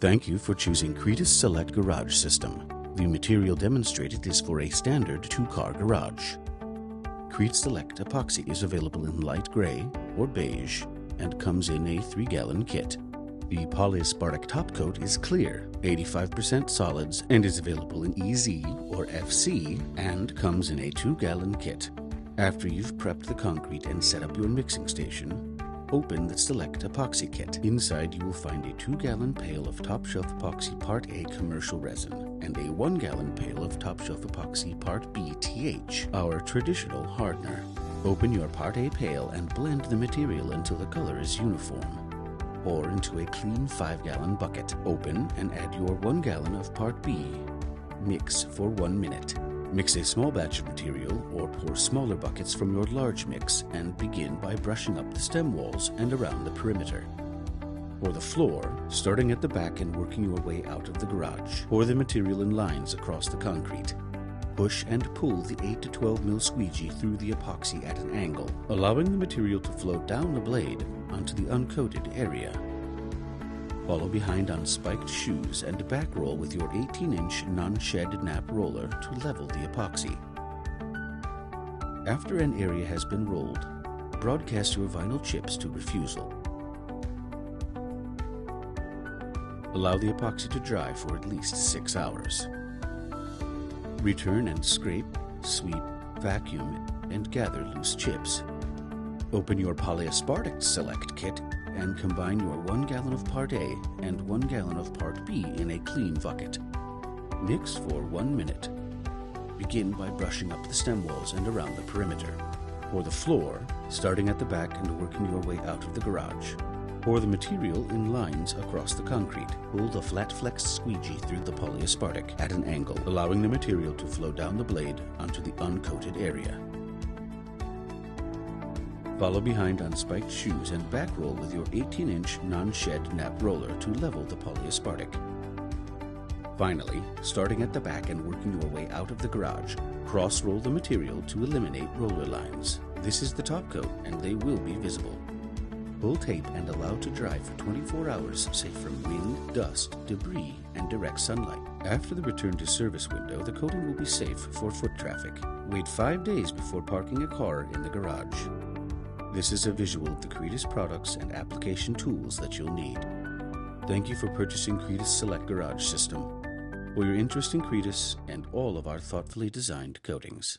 Thank you for choosing Kretus Select Garage System. The material demonstrated is for a standard two-car garage. Kretus Select Epoxy is available in light gray or beige and comes in a 3-gallon kit. The polyaspartic top coat is clear, 85% solids, and is available in EZ or FC and comes in a 2-gallon kit. After you've prepped the concrete and set up your mixing station, open the Select Epoxy Kit. Inside you will find a 2-gallon pail of Top Shelf Epoxy Part A commercial resin and a 1-gallon pail of Top Shelf Epoxy Part B TH, our traditional hardener. Open your Part A pail and blend the material until the color is uniform. Pour into a clean 5-gallon bucket. Open and add your 1 gallon of Part B. Mix for 1 minute. Mix a small batch of material or pour smaller buckets from your large mix and begin by brushing up the stem walls and around the perimeter. For the floor, starting at the back and working your way out of the garage, pour the material in lines across the concrete. Push and pull the 8 to 12 mil squeegee through the epoxy at an angle, allowing the material to flow down the blade onto the uncoated area. Follow behind on spiked shoes and back roll with your 18-inch non-shed nap roller to level the epoxy. After an area has been rolled, broadcast your vinyl chips to refusal. Allow the epoxy to dry for at least 6 hours. Return and scrape, sweep, vacuum, and gather loose chips. Open your Polyaspartic Select Kit and combine your 1 gallon of Part A and 1 gallon of Part B in a clean bucket. Mix for 1 minute. Begin by brushing up the stem walls and around the perimeter. For the floor, starting at the back and working your way out of the garage. Pour the material in lines across the concrete. Pull the flat flex squeegee through the polyaspartic at an angle, allowing the material to flow down the blade onto the uncoated area. Follow behind on spiked shoes and back roll with your 18-inch non-shed nap roller to level the polyaspartic. Finally, starting at the back and working your way out of the garage, cross-roll the material to eliminate roller lines. This is the top coat and they will be visible. Pull tape and allow to dry for 24 hours, safe from wind, dust, debris, and direct sunlight. After the return to service window, the coating will be safe for foot traffic. Wait 5 days before parking a car in the garage. This is a visual of the Kretus products and application tools that you'll need. Thank you for purchasing Kretus Select Garage System. For your interest in Kretus and all of our thoughtfully designed coatings.